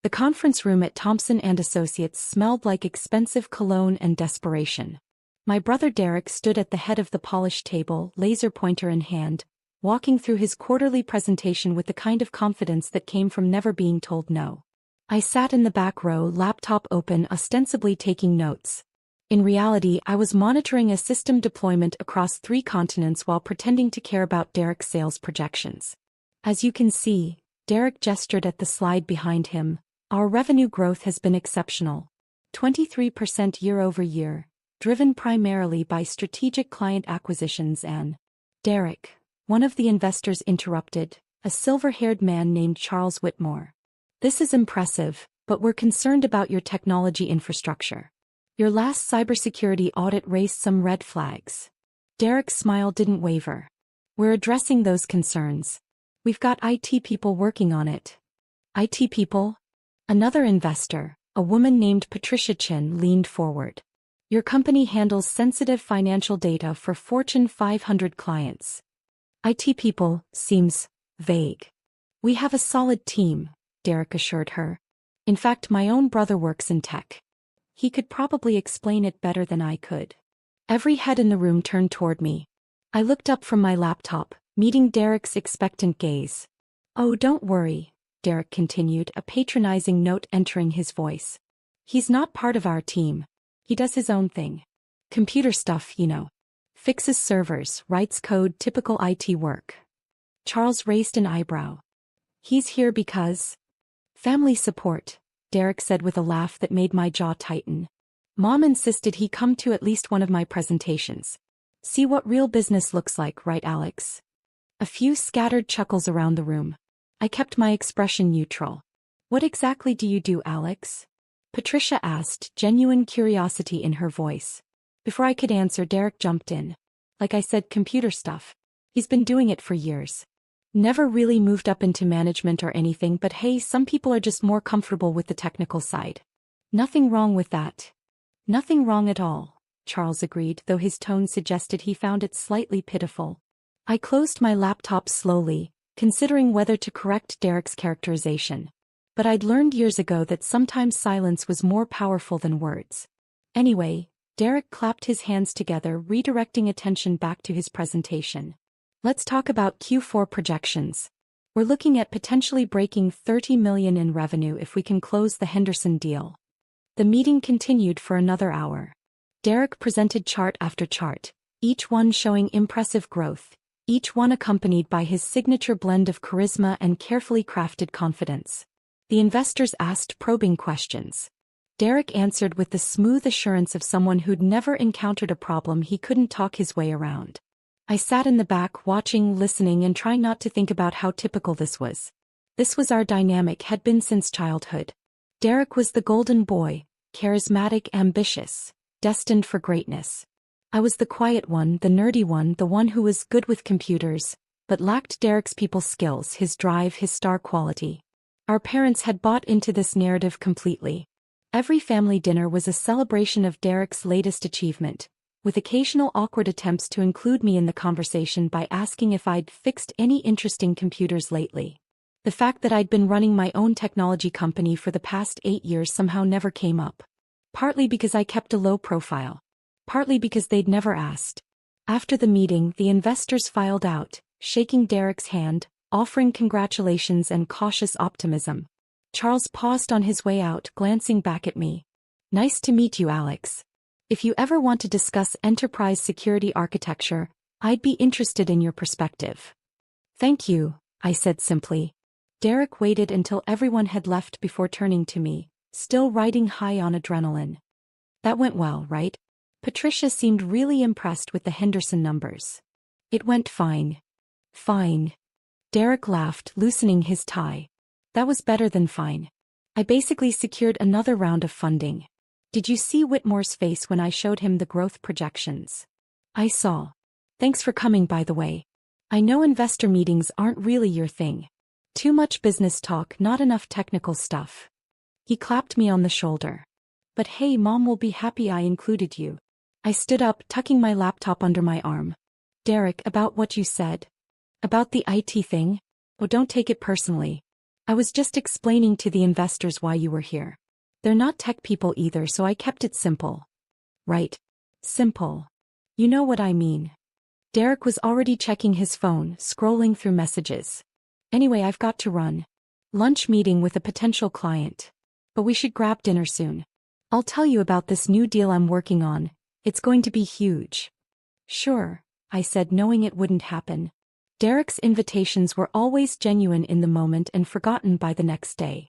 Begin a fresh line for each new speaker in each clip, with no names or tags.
The conference room at Thompson and Associates smelled like expensive cologne and desperation. My brother Derek stood at the head of the polished table, laser pointer in hand, walking through his quarterly presentation with the kind of confidence that came from never being told no. I sat in the back row, laptop open, ostensibly taking notes. In reality, I was monitoring a system deployment across 3 continents while pretending to care about Derek's sales projections. As you can see, Derek gestured at the slide behind him, our revenue growth has been exceptional. 23% year-over-year, driven primarily by strategic client acquisitions and... Derek, one of the investors interrupted, a silver-haired man named Charles Whitmore. This is impressive, but we're concerned about your technology infrastructure. Your last cybersecurity audit raised some red flags. Derek's smile didn't waver. We're addressing those concerns. We've got IT people working on it. IT people? Another investor, a woman named Patricia Chin, leaned forward. Your company handles sensitive financial data for Fortune 500 clients. IT people seems vague. We have a solid team, Derek assured her. In fact, my own brother works in tech. He could probably explain it better than I could. Every head in the room turned toward me. I looked up from my laptop, meeting Derek's expectant gaze. Oh, don't worry, Derek continued, a patronizing note entering his voice. He's not part of our team. He does his own thing. Computer stuff, you know. Fixes servers, writes code, typical IT work. Charles raised an eyebrow. He's here because... Family support, Derek said with a laugh that made my jaw tighten. Mom insisted he come to at least one of my presentations. See what real business looks like, right, Alex? A few scattered chuckles around the room. I kept my expression neutral. What exactly do you do, Alex? Patricia asked, genuine curiosity in her voice. Before I could answer, Derek jumped in. Like I said, computer stuff. He's been doing it for years. Never really moved up into management or anything, but hey, some people are just more comfortable with the technical side. Nothing wrong with that. Nothing wrong at all, Charles agreed, though his tone suggested he found it slightly pitiful. I closed my laptop slowly, considering whether to correct Derek's characterization. But I'd learned years ago that sometimes silence was more powerful than words. Anyway, Derek clapped his hands together, redirecting attention back to his presentation. Let's talk about Q4 projections. We're looking at potentially breaking $30 million in revenue if we can close the Henderson deal. The meeting continued for another hour. Derek presented chart after chart, each one showing impressive growth, each one accompanied by his signature blend of charisma and carefully crafted confidence. The investors asked probing questions. Derek answered with the smooth assurance of someone who'd never encountered a problem he couldn't talk his way around. I sat in the back watching, listening, and trying not to think about how typical this was. This was our dynamic, had been since childhood. Derek was the golden boy, charismatic, ambitious, destined for greatness. I was the quiet one, the nerdy one, the one who was good with computers, but lacked Derek's people skills, his drive, his star quality. Our parents had bought into this narrative completely. Every family dinner was a celebration of Derek's latest achievement, with occasional awkward attempts to include me in the conversation by asking if I'd fixed any interesting computers lately. The fact that I'd been running my own technology company for the past 8 years somehow never came up. Partly because I kept a low profile. Partly because they'd never asked. After the meeting, the investors filed out, shaking Derek's hand, offering congratulations and cautious optimism. Charles paused on his way out, glancing back at me. Nice to meet you, Alex. If you ever want to discuss enterprise security architecture, I'd be interested in your perspective. Thank you, I said simply. Derek waited until everyone had left before turning to me, still riding high on adrenaline. That went well, right? Patricia seemed really impressed with the Henderson numbers. It went fine. Fine. Derek laughed, loosening his tie. That was better than fine. I basically secured another round of funding. Did you see Whitmore's face when I showed him the growth projections? I saw. Thanks for coming, by the way. I know investor meetings aren't really your thing. Too much business talk, not enough technical stuff. He clapped me on the shoulder. But hey, Mom will be happy I included you. I stood up, tucking my laptop under my arm. Derek, about what you said. About the IT thing? Oh, don't take it personally. I was just explaining to the investors why you were here. They're not tech people either, so I kept it simple. Right. Simple. You know what I mean. Derek was already checking his phone, scrolling through messages. Anyway, I've got to run. Lunch meeting with a potential client. But we should grab dinner soon. I'll tell you about this new deal I'm working on. It's going to be huge. Sure, I said, knowing it wouldn't happen. Derek's invitations were always genuine in the moment and forgotten by the next day.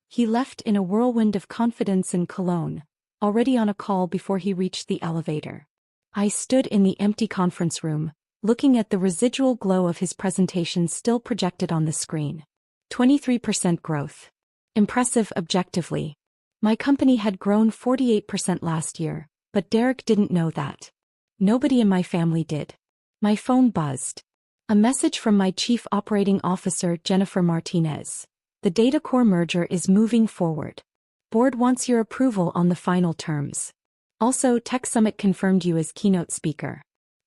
He left in a whirlwind of confidence and cologne, already on a call before he reached the elevator. I stood in the empty conference room, looking at the residual glow of his presentation still projected on the screen. 23% growth. Impressive objectively. My company had grown 48% last year, but Derek didn't know that. Nobody in my family did. My phone buzzed. A message from my Chief Operating Officer, Jennifer Martinez. The DataCore merger is moving forward. Board wants your approval on the final terms. Also, Tech Summit confirmed you as keynote speaker.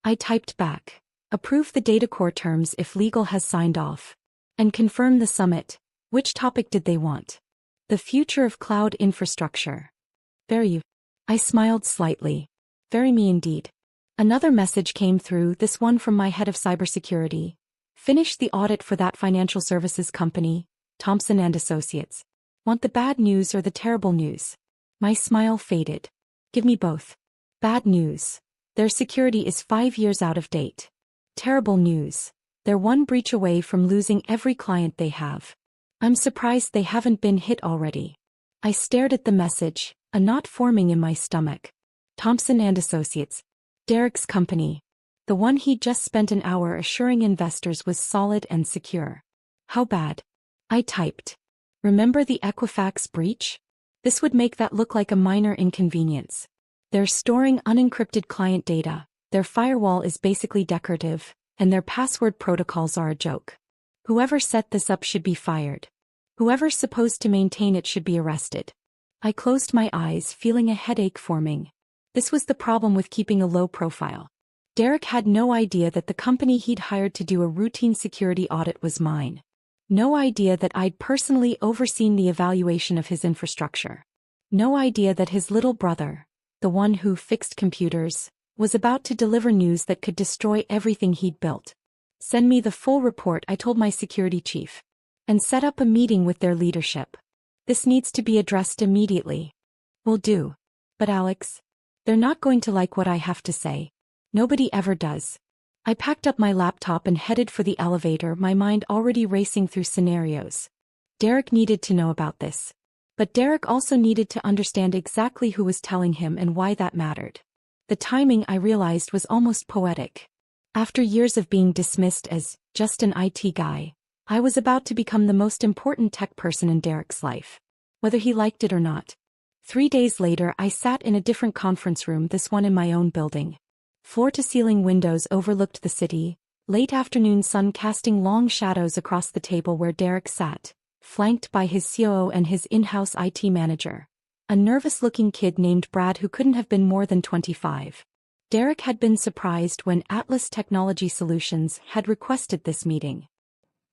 I typed back. Approve the DataCore terms if legal has signed off. And confirm the summit. Which topic did they want? The future of cloud infrastructure. Very you. I smiled slightly. Very me indeed. Another message came through, this one from my head of cybersecurity. Finished the audit for that financial services company, Thompson and Associates. Want the bad news or the terrible news? My smile faded. Give me both. Bad news. Their security is 5 years out of date. Terrible news. They're one breach away from losing every client they have. I'm surprised they haven't been hit already. I stared at the message, a knot forming in my stomach. Thompson and Associates. Derek's company. The one he'd just spent an hour assuring investors was solid and secure. How bad? I typed. Remember the Equifax breach? This would make that look like a minor inconvenience. They're storing unencrypted client data, their firewall is basically decorative, and their password protocols are a joke. Whoever set this up should be fired. Whoever's supposed to maintain it should be arrested. I closed my eyes, feeling a headache forming. This was the problem with keeping a low profile. Derek had no idea that the company he'd hired to do a routine security audit was mine. No idea that I'd personally overseen the evaluation of his infrastructure. No idea that his little brother, the one who fixed computers, was about to deliver news that could destroy everything he'd built. Send me the full report, I told my security chief. And set up a meeting with their leadership. This needs to be addressed immediately. Will do. But Alex, they're not going to like what I have to say. Nobody ever does. I packed up my laptop and headed for the elevator, my mind already racing through scenarios. Derek needed to know about this. But Derek also needed to understand exactly who was telling him and why that mattered. The timing, I realized, was almost poetic. After years of being dismissed as just an IT guy, I was about to become the most important tech person in Derek's life. Whether he liked it or not. 3 days later, I sat in a different conference room, this one in my own building. Floor-to-ceiling windows overlooked the city, late afternoon sun casting long shadows across the table where Derek sat, flanked by his COO and his in-house IT manager. A nervous-looking kid named Brad who couldn't have been more than 25. Derek had been surprised when Atlas Technology Solutions had requested this meeting.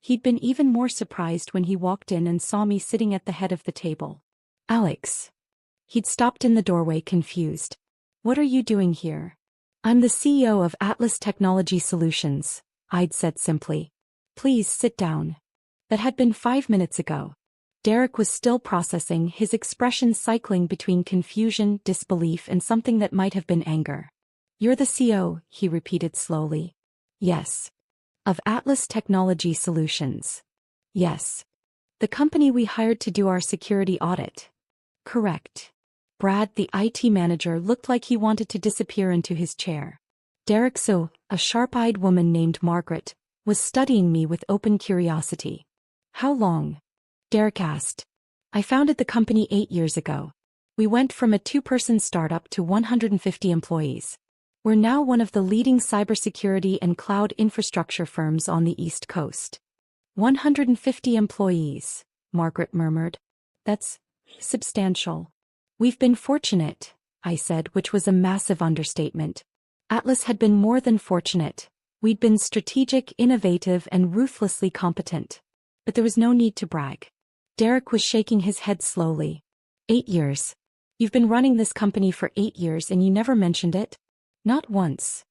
He'd been even more surprised when he walked in and saw me sitting at the head of the table. Alex. He'd stopped in the doorway, confused. What are you doing here? I'm the CEO of Atlas Technology Solutions, I'd said simply. Please sit down. That had been 5 minutes ago. Derek was still processing, his expression cycling between confusion, disbelief, and something that might have been anger. You're the CEO, he repeated slowly. Yes. Of Atlas Technology Solutions. Yes. The company we hired to do our security audit. Correct. Brad, the IT manager, looked like he wanted to disappear into his chair. Derek So, a sharp-eyed woman named Margaret, was studying me with open curiosity. How long? Derek asked. I founded the company 8 years ago. We went from a 2-person startup to 150 employees. We're now one of the leading cybersecurity and cloud infrastructure firms on the East Coast. 150 employees, Margaret murmured. That's substantial. We've been fortunate, I said, which was a massive understatement. Atlas had been more than fortunate. We'd been strategic, innovative, and ruthlessly competent. But there was no need to brag. Derek was shaking his head slowly. 8 years. You've been running this company for 8 years and you never mentioned it? Not once.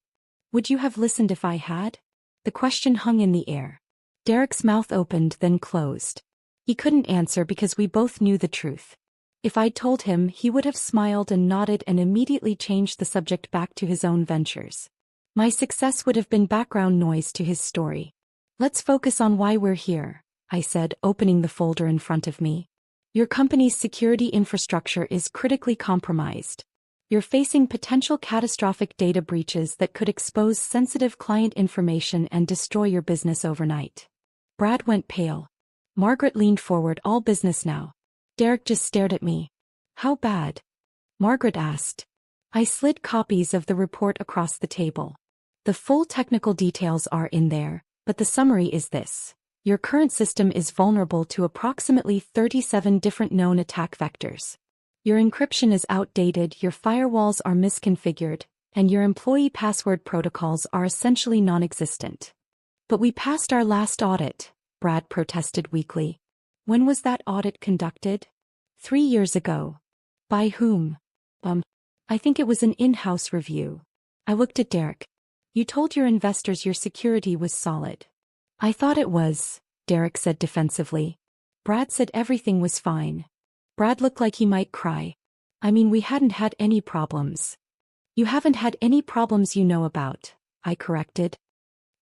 Would you have listened if I had? The question hung in the air. Derek's mouth opened then closed. He couldn't answer because we both knew the truth. If I'd told him, he would have smiled and nodded and immediately changed the subject back to his own ventures. My success would have been background noise to his story. Let's focus on why we're here, I said, opening the folder in front of me. Your company's security infrastructure is critically compromised. You're facing potential catastrophic data breaches that could expose sensitive client information and destroy your business overnight. Brad went pale. Margaret leaned forward. All business now. Derek just stared at me. How bad? Margaret asked. I slid copies of the report across the table. The full technical details are in there, but the summary is this. Your current system is vulnerable to approximately 37 different known attack vectors. Your encryption is outdated, your firewalls are misconfigured, and your employee password protocols are essentially non-existent. But we passed our last audit, Brad protested weakly. When was that audit conducted? 3 years ago. By whom? I think it was an in-house review. I looked at Derek. You told your investors your security was solid. I thought it was, Derek said defensively. Brad said everything was fine. Brad looked like he might cry. I mean, we hadn't had any problems. You haven't had any problems you know about, I corrected.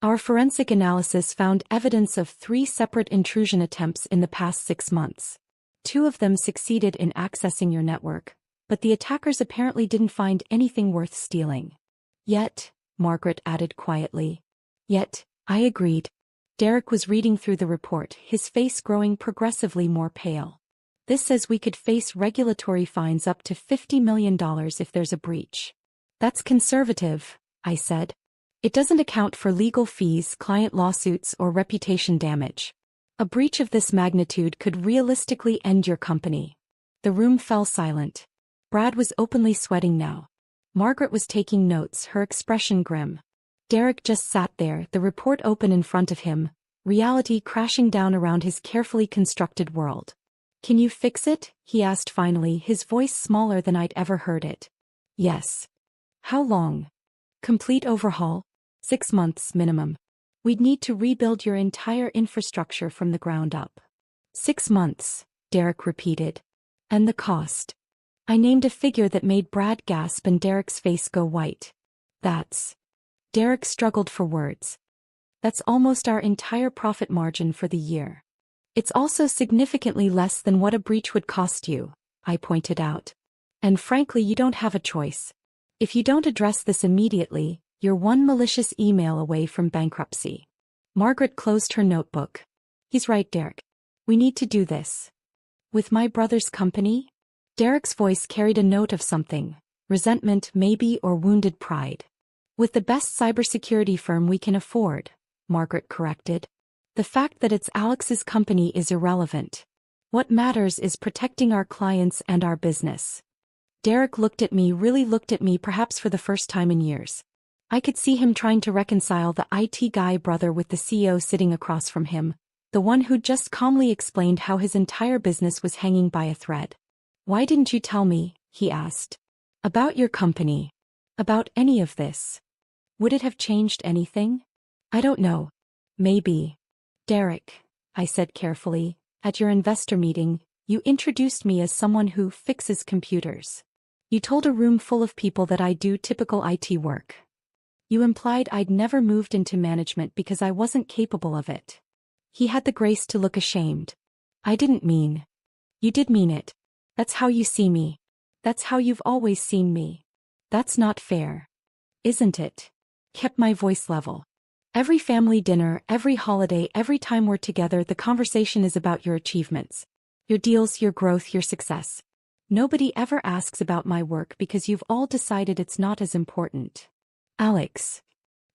Our forensic analysis found evidence of 3 separate intrusion attempts in the past 6 months. 2 of them succeeded in accessing your network, but the attackers apparently didn't find anything worth stealing. Yet, Margaret added quietly. Yet, I agreed. Derek was reading through the report, his face growing progressively more pale. This says we could face regulatory fines up to $50 million if there's a breach. That's conservative, I said. It doesn't account for legal fees, client lawsuits, or reputation damage. A breach of this magnitude could realistically end your company. The room fell silent. Brad was openly sweating now. Margaret was taking notes, her expression grim. Derek just sat there, the report open in front of him, reality crashing down around his carefully constructed world. Can you fix it? He asked finally, his voice smaller than I'd ever heard it. Yes. How long? Complete overhaul? 6 months minimum. We'd need to rebuild your entire infrastructure from the ground up. 6 months, Derek repeated. And the cost? I named a figure that made Brad gasp and Derek's face go white. That's... Derek struggled for words. That's almost our entire profit margin for the year. It's also significantly less than what a breach would cost you, I pointed out. And frankly, you don't have a choice. If you don't address this immediately, you're one malicious email away from bankruptcy. Margaret closed her notebook. He's right, Derek. We need to do this. With my brother's company? Derek's voice carried a note of something, resentment maybe, or wounded pride. With the best cybersecurity firm we can afford, Margaret corrected. The fact that it's Alex's company is irrelevant. What matters is protecting our clients and our business. Derek looked at me, really looked at me, perhaps for the first time in years. I could see him trying to reconcile the IT guy brother with the CEO sitting across from him, the one who'd just calmly explained how his entire business was hanging by a thread. Why didn't you tell me, he asked. About your company. About any of this. Would it have changed anything? I don't know. Maybe. Derek, I said carefully, at your investor meeting, you introduced me as someone who fixes computers. You told a room full of people that I do typical IT work. You implied I'd never moved into management because I wasn't capable of it. He had the grace to look ashamed. I didn't mean. You did mean it. That's how you see me. That's how you've always seen me. That's not fair. Isn't it? Kept my voice level. Every family dinner, every holiday, every time we're together, the conversation is about your achievements. Your deals, your growth, your success. Nobody ever asks about my work because you've all decided it's not as important. Alex.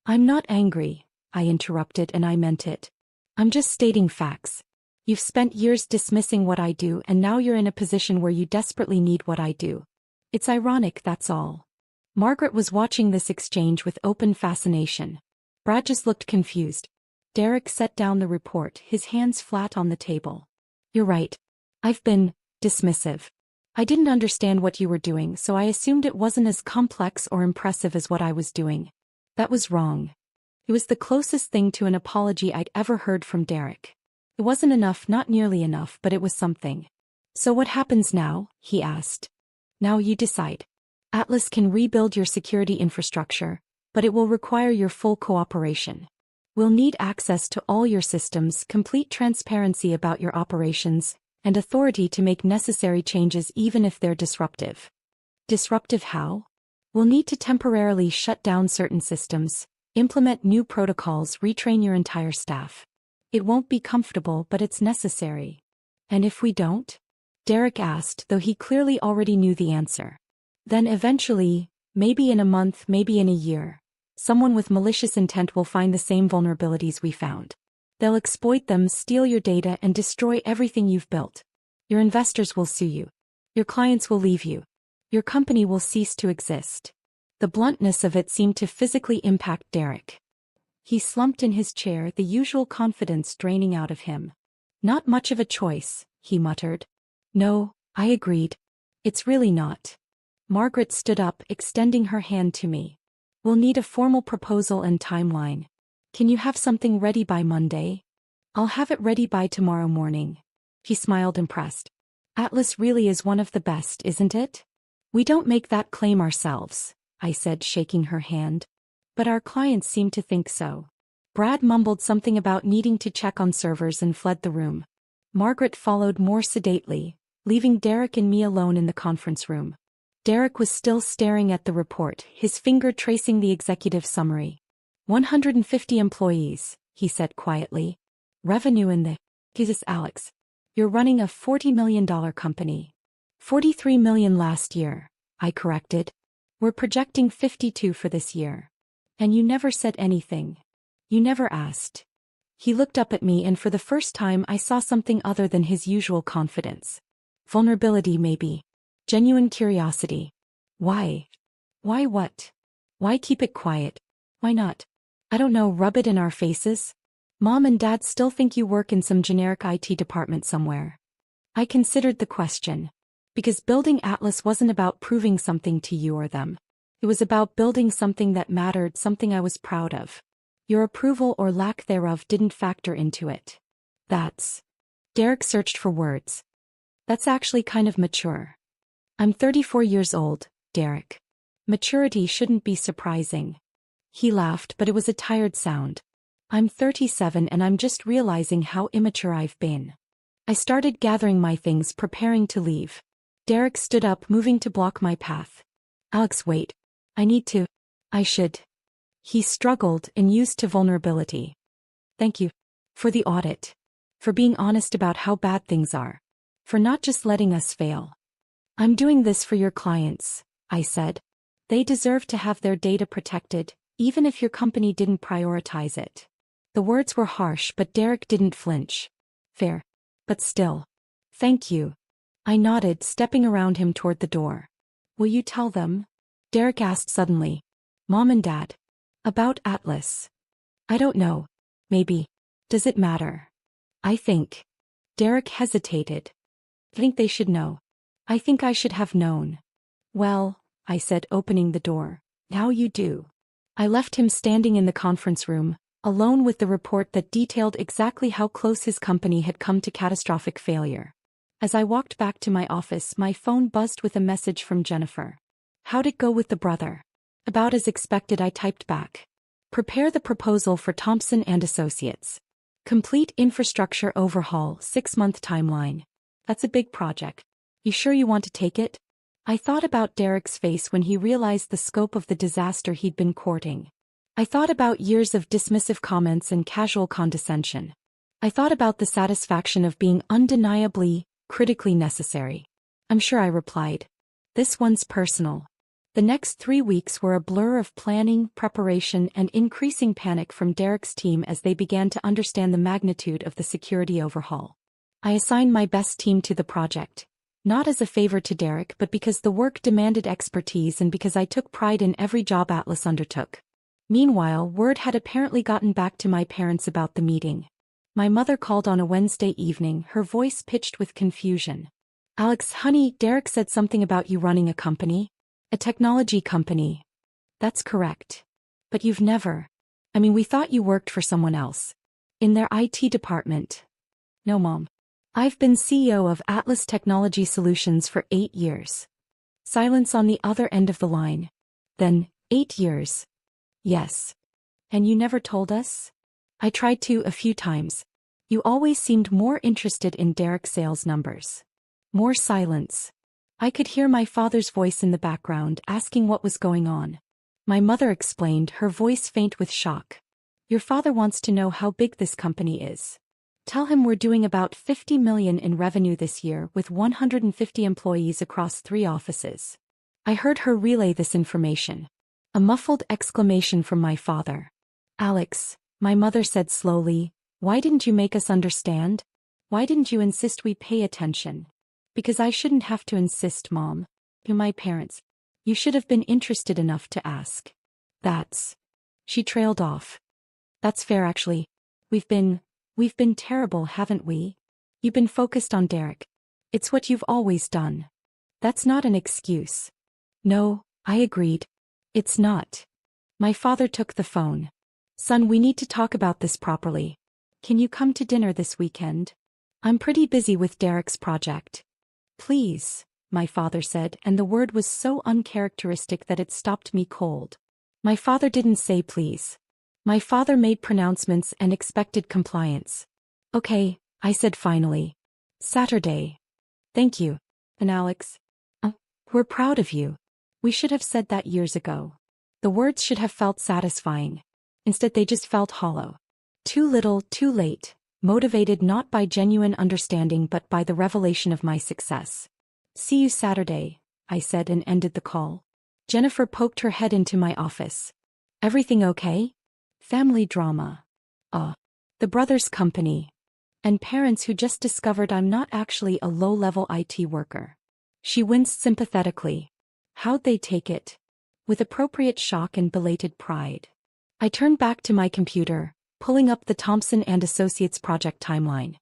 I'm not angry, I interrupted, and I meant it. I'm just stating facts. You've spent years dismissing what I do, and now you're in a position where you desperately need what I do. It's ironic, that's all. Margaret was watching this exchange with open fascination. Brad just looked confused. Derek set down the report, his hands flat on the table. You're right. I've been dismissive. I didn't understand what you were doing, so I assumed it wasn't as complex or impressive as what I was doing. That was wrong. It was the closest thing to an apology I'd ever heard from Derek. It wasn't enough, not nearly enough, but it was something. So what happens now? He asked. Now you decide. Atlas can rebuild your security infrastructure, but it will require your full cooperation. We'll need access to all your systems, complete transparency about your operations, and authority to make necessary changes even if they're disruptive. Disruptive how? We'll need to temporarily shut down certain systems, implement new protocols, retrain your entire staff. It won't be comfortable, but it's necessary. And if we don't? Derek asked, though he clearly already knew the answer. Then eventually, maybe in a month, maybe in a year, someone with malicious intent will find the same vulnerabilities we found. They'll exploit them, steal your data, and destroy everything you've built. Your investors will sue you. Your clients will leave you. Your company will cease to exist. The bluntness of it seemed to physically impact Derek. He slumped in his chair, the usual confidence draining out of him. Not much of a choice, he muttered. No, I agreed. It's really not. Margaret stood up, extending her hand to me. We'll need a formal proposal and timeline. Can you have something ready by Monday? I'll have it ready by tomorrow morning. He smiled, impressed. Atlas really is one of the best, isn't it? We don't make that claim ourselves, I said, shaking her hand. But our clients seem to think so. Brad mumbled something about needing to check on servers and fled the room. Margaret followed more sedately, leaving Derek and me alone in the conference room. Derek was still staring at the report, his finger tracing the executive summary. 150 employees, he said quietly. Revenue in the... Jesus, Alex. You're running a $40 million company. 43 million last year, I corrected. We're projecting 52 for this year. And you never said anything. You never asked. He looked up at me, and for the first time I saw something other than his usual confidence. Vulnerability, maybe. Genuine curiosity. Why? Why what? Why keep it quiet? Why not? I don't know, rub it in our faces? Mom and Dad still think you work in some generic IT department somewhere. I considered the question. Because building Atlas wasn't about proving something to you or them. It was about building something that mattered, something I was proud of. Your approval or lack thereof didn't factor into it. That's... Derek searched for words. That's actually kind of mature. I'm 34 years old, Derek. Maturity shouldn't be surprising. He laughed, but it was a tired sound. I'm 37 and I'm just realizing how immature I've been. I started gathering my things, preparing to leave. Derek stood up, moving to block my path. Alex, wait. I should. He struggled and used to vulnerability. Thank you. For the audit. For being honest about how bad things are. For not just letting us fail. I'm doing this for your clients, I said. They deserve to have their data protected, even if your company didn't prioritize it. The words were harsh, but Derek didn't flinch. Fair. But still. Thank you. I nodded, stepping around him toward the door. Will you tell them? Derek asked suddenly. Mom and Dad. About Atlas. I don't know. Maybe. Does it matter? I think. Derek hesitated. Think they should know. I think I should have known. Well, I said, opening the door. Now you do. I left him standing in the conference room, alone with the report that detailed exactly how close his company had come to catastrophic failure. As I walked back to my office, my phone buzzed with a message from Jennifer. How'd it go with the brother? About as expected, I typed back. Prepare the proposal for Thompson and Associates. Complete infrastructure overhaul, 6-month timeline. That's a big project. You sure you want to take it? I thought about Derek's face when he realized the scope of the disaster he'd been courting. I thought about years of dismissive comments and casual condescension. I thought about the satisfaction of being undeniably, critically necessary. I'm sure I replied. This one's personal. The next 3 weeks were a blur of planning, preparation, and increasing panic from Derek's team as they began to understand the magnitude of the security overhaul. I assigned my best team to the project. Not as a favor to Derek, but because the work demanded expertise and because I took pride in every job Atlas undertook. Meanwhile, word had apparently gotten back to my parents about the meeting. My mother called on a Wednesday evening, her voice pitched with confusion. Alex, honey, Derek said something about you running a company. A technology company. That's correct. But you've never. We thought you worked for someone else. In their IT department. No, Mom. I've been CEO of Atlas Technology Solutions for 8 years. Silence on the other end of the line. Then, 8 years. Yes. And you never told us? I tried to a few times. You always seemed more interested in Derek's sales numbers. More silence. I could hear my father's voice in the background asking what was going on. My mother explained, her voice faint with shock. Your father wants to know how big this company is. Tell him we're doing about $50 million in revenue this year with 150 employees across 3 offices. I heard her relay this information. A muffled exclamation from my father. Alex, my mother said slowly, why didn't you make us understand? Why didn't you insist we pay attention? Because I shouldn't have to insist, Mom. You're my parents. You should have been interested enough to ask. That's. She trailed off. That's fair actually. We've been terrible, haven't we? You've been focused on Derek. It's what you've always done. That's not an excuse. No, I agreed. It's not. My father took the phone. Son, we need to talk about this properly. Can you come to dinner this weekend? I'm pretty busy with Derek's project. Please, my father said, and the word was so uncharacteristic that it stopped me cold. My father didn't say please. My father made pronouncements and expected compliance. Okay, I said finally. Saturday. Thank you. And Alex? We're proud of you. We should have said that years ago. The words should have felt satisfying. Instead they just felt hollow. Too little, too late, motivated not by genuine understanding but by the revelation of my success. See you Saturday, I said and ended the call. Jennifer poked her head into my office. Everything okay? Family drama. The brothers' company. And parents who just discovered I'm not actually a low-level IT worker. She winced sympathetically. How'd they take it? With appropriate shock and belated pride. I turned back to my computer, pulling up the Thompson and Associates project timeline.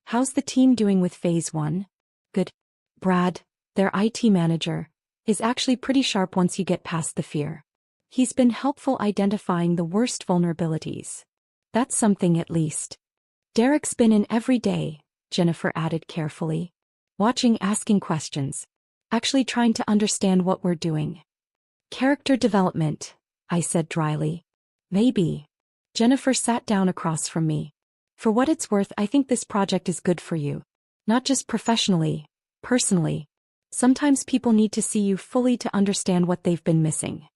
How's the team doing with Phase 1? Good. Brad, their IT manager, is actually pretty sharp once you get past the fear. He's been helpful identifying the worst vulnerabilities. That's something at least. Derek's been in every day, Jennifer added carefully. Watching, asking questions. Actually trying to understand what we're doing. Character development, I said dryly. Maybe. Jennifer sat down across from me. For what it's worth, I think this project is good for you. Not just professionally, personally. Sometimes people need to see you fully to understand what they've been missing.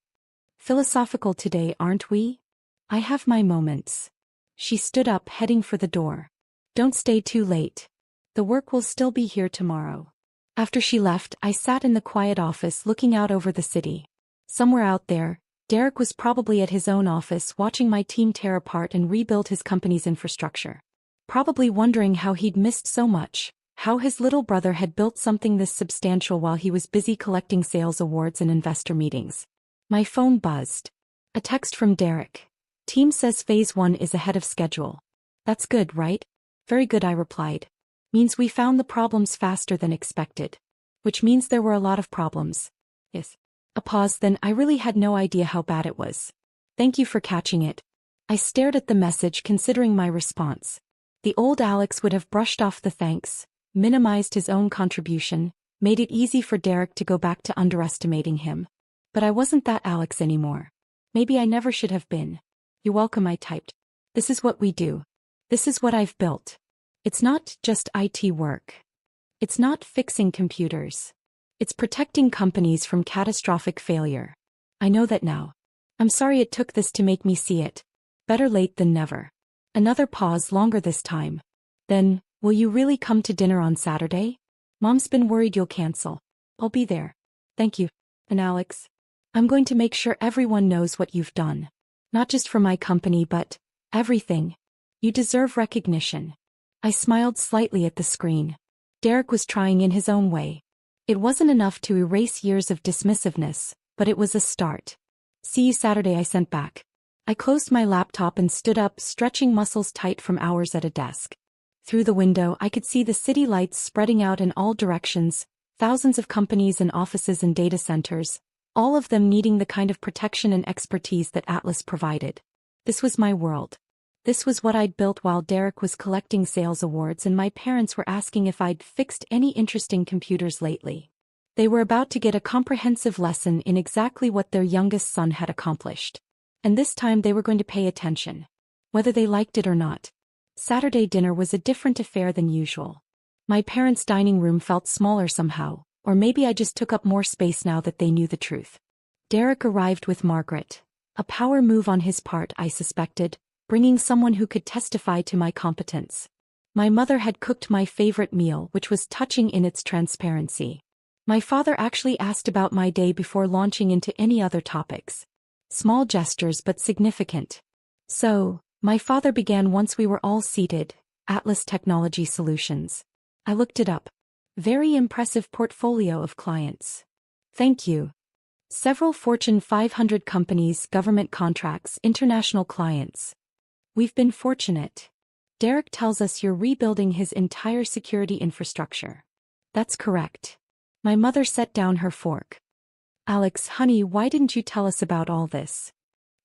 Philosophical today, aren't we? I have my moments. She stood up, heading for the door. Don't stay too late. The work will still be here tomorrow. After she left, I sat in the quiet office looking out over the city. Somewhere out there, Derek was probably at his own office watching my team tear apart and rebuild his company's infrastructure. Probably wondering how he'd missed so much, how his little brother had built something this substantial while he was busy collecting sales awards and investor meetings. My phone buzzed. A text from Derek. Team says Phase 1 is ahead of schedule. That's good, right? Very good, I replied. Means we found the problems faster than expected. Which means there were a lot of problems. Yes. A pause, then I really had no idea how bad it was. Thank you for catching it. I stared at the message, considering my response. The old Alex would have brushed off the thanks, minimized his own contribution, made it easy for Derek to go back to underestimating him. But I wasn't that Alex anymore. Maybe I never should have been. You're welcome, I typed. This is what we do. This is what I've built. It's not just IT work. It's not fixing computers. It's protecting companies from catastrophic failure. I know that now. I'm sorry it took this to make me see it. Better late than never. Another pause, longer this time. Then, will you really come to dinner on Saturday? Mom's been worried you'll cancel. I'll be there. Thank you. And Alex, I'm going to make sure everyone knows what you've done. Not just for my company but everything. You deserve recognition. I smiled slightly at the screen. Derek was trying in his own way. It wasn't enough to erase years of dismissiveness, but it was a start. See you Saturday, I sent back. I closed my laptop and stood up, stretching muscles tight from hours at a desk. Through the window, I could see the city lights spreading out in all directions, thousands of companies and offices and data centers, all of them needing the kind of protection and expertise that Atlas provided. This was my world. This was what I'd built while Derek was collecting sales awards and my parents were asking if I'd fixed any interesting computers lately. They were about to get a comprehensive lesson in exactly what their youngest son had accomplished. And this time they were going to pay attention. Whether they liked it or not. Saturday dinner was a different affair than usual. My parents' dining room felt smaller somehow, or maybe I just took up more space now that they knew the truth. Derek arrived with Margaret. A power move on his part, I suspected, bringing someone who could testify to my competence. My mother had cooked my favorite meal, which was touching in its transparency. My father actually asked about my day before launching into any other topics. Small gestures but significant. So, my father began once we were all seated. Atlas Technology Solutions. I looked it up. Very impressive portfolio of clients. Thank you. Several Fortune 500 companies, government contracts, international clients. We've been fortunate. Derek tells us you're rebuilding his entire security infrastructure. That's correct. My mother set down her fork. Alex, honey, why didn't you tell us about all this?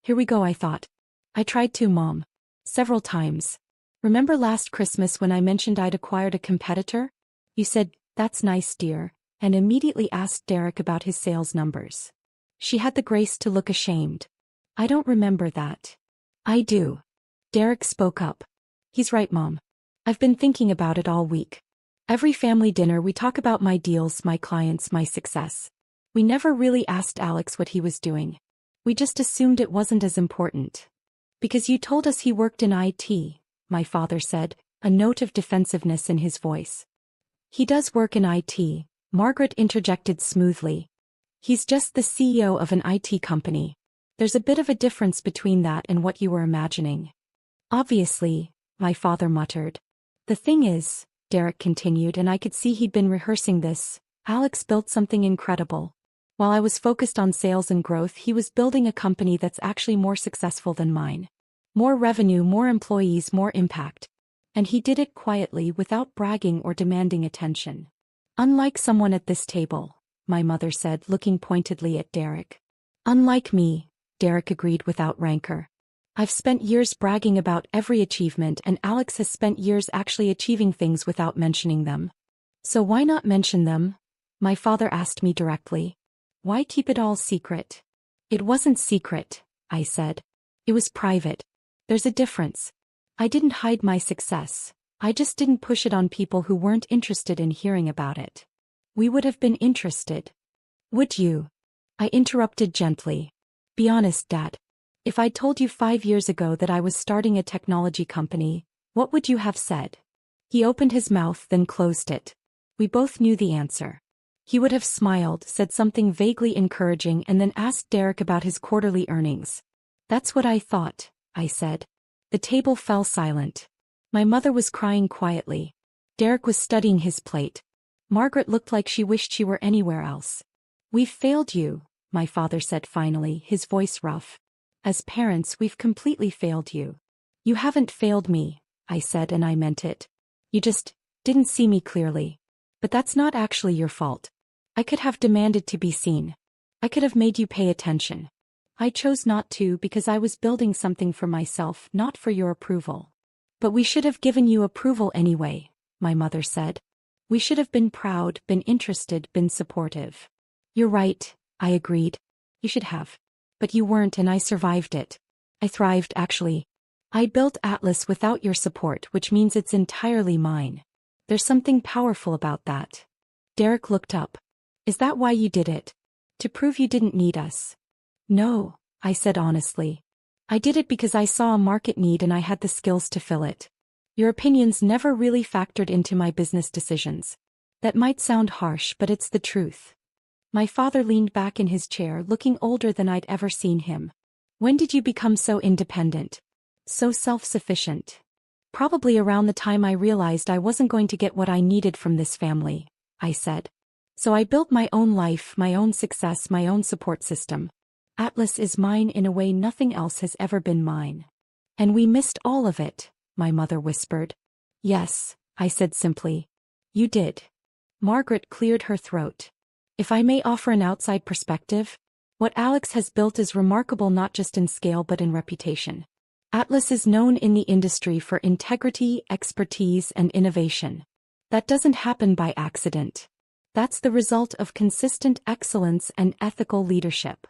Here we go, I thought. I tried to, Mom. Several times. Remember last Christmas when I mentioned I'd acquired a competitor? You said, "That's nice, dear," and immediately asked Derek about his sales numbers. She had the grace to look ashamed. I don't remember that. I do. Derek spoke up. He's right, Mom. I've been thinking about it all week. Every family dinner we talk about my deals, my clients, my success. We never really asked Alex what he was doing. We just assumed it wasn't as important. Because you told us he worked in IT, my father said, a note of defensiveness in his voice. He does work in IT, Margaret interjected smoothly. He's just the CEO of an IT company. There's a bit of a difference between that and what you were imagining. Obviously, my father muttered. The thing is, Derek continued, and I could see he'd been rehearsing this, Alex built something incredible. While I was focused on sales and growth, he was building a company that's actually more successful than mine. More revenue, more employees, more impact. And he did it quietly without bragging or demanding attention. Unlike someone at this table, my mother said, looking pointedly at Derek. Unlike me, Derek agreed without rancor. I've spent years bragging about every achievement and Alex has spent years actually achieving things without mentioning them. So why not mention them? My father asked me directly. Why keep it all secret? It wasn't secret, I said. It was private. There's a difference. I didn't hide my success. I just didn't push it on people who weren't interested in hearing about it. We would have been interested. Would you? I interrupted gently. Be honest, Dad. If I'd told you 5 years ago that I was starting a technology company, what would you have said? He opened his mouth, then closed it. We both knew the answer. He would have smiled, said something vaguely encouraging, and then asked Derek about his quarterly earnings. That's what I thought, I said. The table fell silent. My mother was crying quietly. Derek was studying his plate. Margaret looked like she wished she were anywhere else. We've failed you, my father said finally, his voice rough. As parents, we've completely failed you. You haven't failed me, I said, and I meant it. You just didn't see me clearly. But that's not actually your fault. I could have demanded to be seen. I could have made you pay attention. I chose not to because I was building something for myself, not for your approval. But we should have given you approval anyway, my mother said. We should have been proud, been interested, been supportive. You're right, I agreed. You should have. But you weren't, and I survived it. I thrived, actually. I built Atlas without your support, which means it's entirely mine. There's something powerful about that. Derek looked up. Is that why you did it? To prove you didn't need us? No, I said honestly. I did it because I saw a market need and I had the skills to fill it. Your opinions never really factored into my business decisions. That might sound harsh, but it's the truth. My father leaned back in his chair, looking older than I'd ever seen him. When did you become so independent? So self-sufficient? Probably around the time I realized I wasn't going to get what I needed from this family, I said. So I built my own life, my own success, my own support system. Atlas is mine in a way nothing else has ever been mine. And we missed all of it, my mother whispered. Yes, I said simply. You did. Margaret cleared her throat. If I may offer an outside perspective, what Alex has built is remarkable not just in scale but in reputation. Atlas is known in the industry for integrity, expertise, and innovation. That doesn't happen by accident. That's the result of consistent excellence and ethical leadership.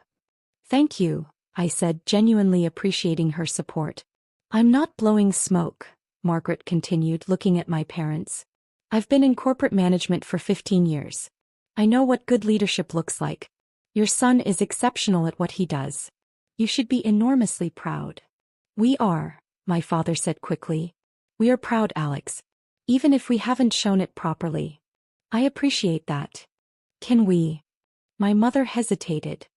Thank you, I said, genuinely appreciating her support. I'm not blowing smoke, Margaret continued, looking at my parents. I've been in corporate management for 15 years. I know what good leadership looks like. Your son is exceptional at what he does. You should be enormously proud. We are, my father said quickly. We are proud, Alex. Even if we haven't shown it properly. I appreciate that. Can we? My mother hesitated.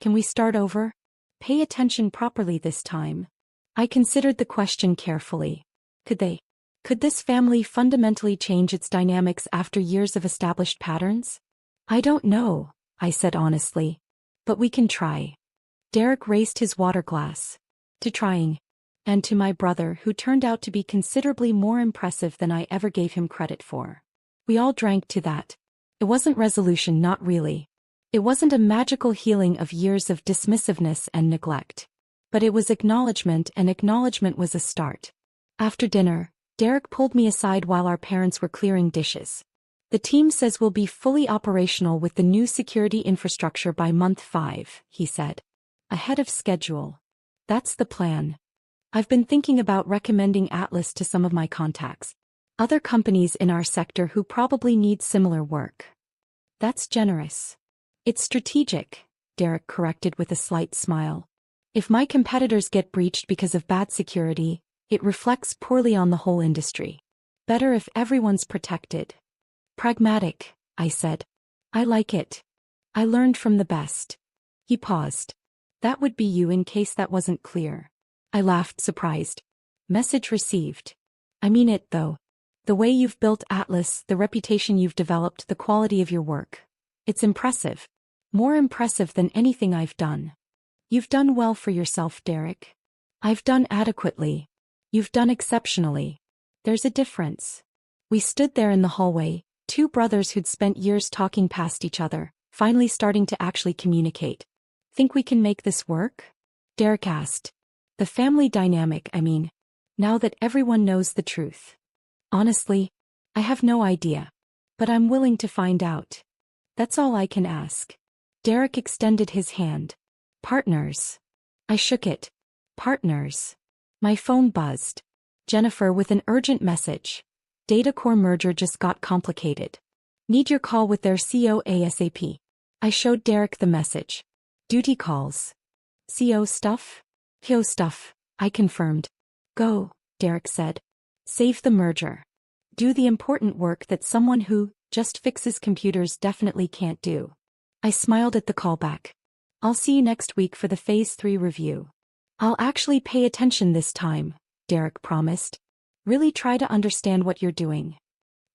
Can we start over? Pay attention properly this time. I considered the question carefully. Could they? Could this family fundamentally change its dynamics after years of established patterns? I don't know, I said honestly. But we can try. Derek raised his water glass. To trying. And to my brother, who turned out to be considerably more impressive than I ever gave him credit for. We all drank to that. It wasn't resolution, not really. It wasn't a magical healing of years of dismissiveness and neglect. But it was acknowledgement, and acknowledgement was a start. After dinner, Derek pulled me aside while our parents were clearing dishes. The team says we'll be fully operational with the new security infrastructure by month 5, he said. Ahead of schedule. That's the plan. I've been thinking about recommending Atlas to some of my contacts. Other companies in our sector who probably need similar work. That's generous. It's strategic, Derek corrected with a slight smile. If my competitors get breached because of bad security, it reflects poorly on the whole industry. Better if everyone's protected. Pragmatic, I said. I like it. I learned from the best. He paused. That would be you in case that wasn't clear. I laughed, surprised. Message received. I mean it, though. The way you've built Atlas, the reputation you've developed, the quality of your work. It's impressive. More impressive than anything I've done. You've done well for yourself, Derek. I've done adequately. You've done exceptionally. There's a difference. We stood there in the hallway, two brothers who'd spent years talking past each other, finally starting to actually communicate. Think we can make this work? Derek asked. The family dynamic, I mean. Now that everyone knows the truth. Honestly, I have no idea. But I'm willing to find out. That's all I can ask. Derek extended his hand. Partners. I shook it. Partners. My phone buzzed. Jennifer with an urgent message. Data core merger just got complicated. Need your call with their CO ASAP. I showed Derek the message. Duty calls. CO stuff? PO stuff, I confirmed. Go, Derek said. Save the merger. Do the important work that someone who just fixes computers definitely can't do. I smiled at the callback. I'll see you next week for the Phase 3 review. I'll actually pay attention this time, Derek promised. Really try to understand what you're doing.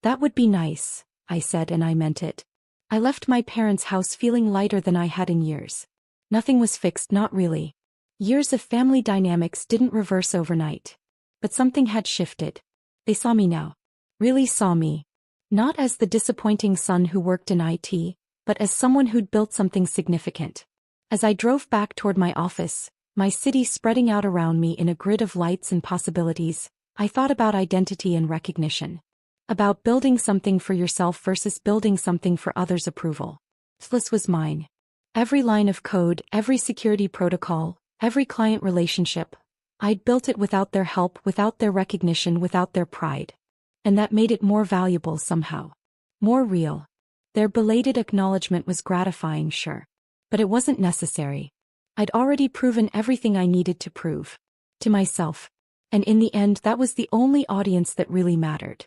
That would be nice, I said, and I meant it. I left my parents' house feeling lighter than I had in years. Nothing was fixed, not really. Years of family dynamics didn't reverse overnight. But something had shifted. They saw me now. Really saw me. Not as the disappointing son who worked in IT, but as someone who'd built something significant. As I drove back toward my office, my city spreading out around me in a grid of lights and possibilities, I thought about identity and recognition. About building something for yourself versus building something for others' approval. Atlas was mine. Every line of code, every security protocol, every client relationship. I'd built it without their help, without their recognition, without their pride. And that made it more valuable somehow. More real. Their belated acknowledgement was gratifying, sure. But it wasn't necessary. I'd already proven everything I needed to prove. To myself. And in the end, that was the only audience that really mattered.